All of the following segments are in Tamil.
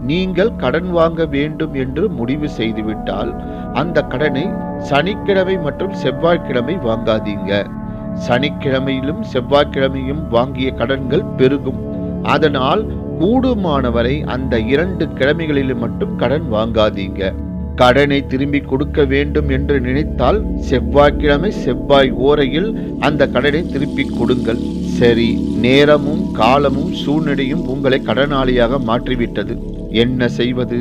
நீங்கள் கடன் வாங்க வேண்டும் என்று முடிவு செய்துவிட்டால் அந்த கடனை சனிக்கிழமை மற்றும் செவ்வாய்க்கிழமை வாங்காதீங்க. சனிக்கிழமையிலும் செவ்வாய்க்கிழமையும் வாங்கிய கடன்கள் பெருகும். அதனால் கூடுமானவரை அந்த 2 கிழமைகளிலும் மட்டும் கடன் வாங்காதீங்க. கடனை திரும்பி கொடுக்க வேண்டும் என்று நினைத்தால் செவ்வாய்க்கிழமை செவ்வாய் ஓரையில் அந்த கடனை திருப்பி கொடுங்கள். சரி, நேரமும் காலமும் சூழ்நிலையும் உங்களை கடனாளியாக மாற்றிவிட்டது. என்ன செய்வது?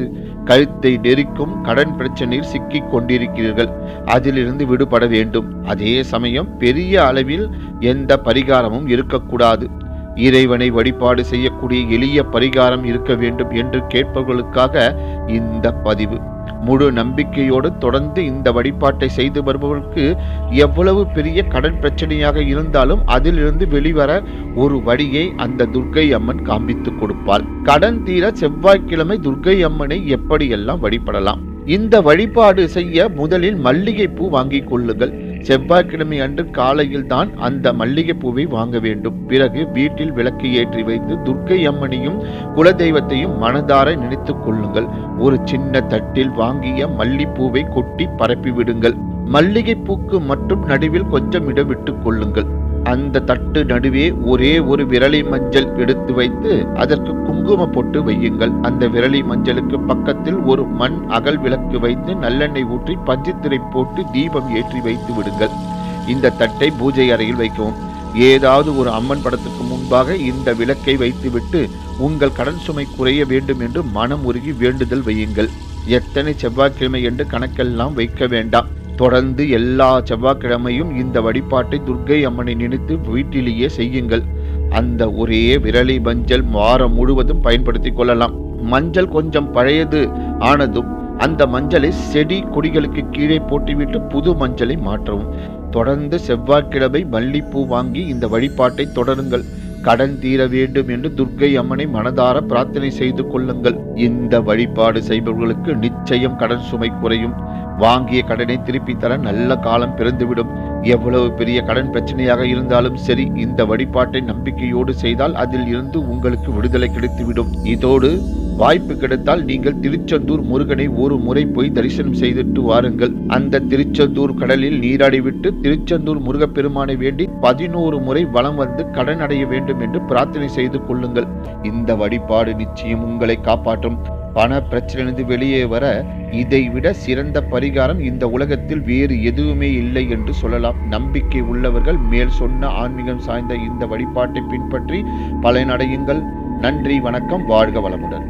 கழுத்தை நெரிக்கும் கடன் பிரச்சனையில் சிக்கிக் கொண்டிருக்கிறீர்கள். அதிலிருந்து விடுபட வேண்டும். அதே சமயம் பெரிய அளவில் எந்த பரிகாரமும் இருக்கக்கூடாது. இறைவனை வழிபாடு செய்யக்கூடிய எளிய பரிகாரம் இருக்க வேண்டும் என்று கேட்பவர்களுக்காக இந்த பதிவு. முழு நம்பிக்கையோடு தொடர்ந்து இந்த வழிபாட்டை செய்து வருபவர்களுக்கு எவ்வளவு பெரிய கடன் பிரச்சனையாக இருந்தாலும் அதிலிருந்து வெளிவர ஒரு வழியை அந்த துர்க்கை அம்மன் காண்பித்து கொடுப்பாள். கடன் தீர செவ்வாய்க்கிழமை துர்க்கை அம்மனை எப்படியெல்லாம் வழிபடலாம்? இந்த வழிபாடு செய்ய முதலில் மல்லிகைப்பூ வாங்கிக் கொள்ளுங்கள். செவ்வாய்க்கிழமை அன்று காலையில் தான் அந்த மல்லிகை பூவை வாங்க வேண்டும். பிறகு வீட்டில் விளக்கு ஏற்றி வைத்து துர்க்கை அம்மனையும் குலதெய்வத்தையும் மனதார நினைத்துக் கொள்ளுங்கள். ஒரு சின்ன தட்டில் வாங்கிய மல்லிப்பூவை கொட்டி பரப்பி விடுங்கள். மல்லிகை பூக்கு மட்டும் நடுவில் கொஞ்சம் இடம் விட்டுக் கொள்ளுங்கள். அந்த தட்டு நடுவே ஒரே ஒரு விரலி மஞ்சள் எடுத்து வைத்து அதற்கு குங்கும பொட்டு வையுங்கள். அந்த விரலி மஞ்சளுக்கு பக்கத்தில் ஒரு மண் அகல் விளக்கு வைத்து நல்லெண்ணெய் ஊற்றி பஞ்சுத்திரை போட்டு தீபம் ஏற்றி வைத்து விடுங்கள். இந்த தட்டை பூஜை அறையில் வைக்கவும். ஏதாவது ஒரு அம்மன் படத்துக்கு முன்பாக இந்த விளக்கை வைத்துவிட்டு உங்கள் கடன் சுமை குறைய வேண்டும் என்று மனம் உருகி வேண்டுதல் வையுங்கள். எத்தனை செவ்வாய்க்கிழமை என்று கணக்கெல்லாம் வைக்க வேண்டாம். தொடர்ந்து எல்லா செவ்வாய்க்கிழமையும் இந்த வழிபாட்டை துர்க்கை அம்மனை நினைத்து வீட்டிலேயே செய்யுங்கள். அந்த ஒரே விரலி மஞ்சள் வாரம் முழுவதும் பயன்படுத்திக் கொள்ளலாம். மஞ்சள் கொஞ்சம் பழையது ஆனதும் அந்த மஞ்சளை செடி கொடிகளுக்கு கீழே போட்டுவிட்டு புது மஞ்சளை மாற்றவும். தொடர்ந்து செவ்வாய்க்கிழமை மல்லிப்பூ வாங்கி இந்த வழிபாட்டை தொடருங்கள். கடன் தீர வேண்டும் என்று துர்க்கை அம்மனை மனதார பிரார்த்தனை செய்து கொள்ளுங்கள். இந்த வழிபாடு செய்பவர்களுக்கு நிச்சயம் கடன் சுமை குறையும். வாங்கிய கடனை திருப்பி தர நல்ல காலம் பிறந்துவிடும். எவ்வளவு பெரிய கடன் பிரச்சனையாக இருந்தாலும் சரி, இந்த வழிபாட்டை நம்பிக்கையோடு செய்தால் அதில் இருந்து உங்களுக்கு விடுதலை கிடைத்துவிடும். இதோடு வாய்ப்பு கிடைத்தால் நீங்கள் திருச்செந்தூர் முருகனை ஒரு முறை போய் தரிசனம் செய்துட்டு வாருங்கள். அந்த திருச்செந்தூர் கடலில் நீராடிவிட்டு திருச்செந்தூர் முருகப்பெருமானை வேண்டி 11 முறை வலம் வந்து கடன் அடைய வேண்டும் என்று பிரார்த்தனை செய்து கொள்ளுங்கள். இந்த வழிபாடு நிச்சயம் உங்களை காப்பாற்றும். பண பிரச்சனையிலிருந்து வெளியே வர இதைவிட சிறந்த பரிகாரம் இந்த உலகத்தில் வேறு எதுவுமே இல்லை என்று சொல்லலாம். நம்பிக்கை உள்ளவர்கள் மேல் சொன்ன ஆன்மீகம் சார்ந்த இந்த வழிபாட்டை பின்பற்றி பலனடையுங்கள். நன்றி, வணக்கம், வாழ்க வளமுடன்.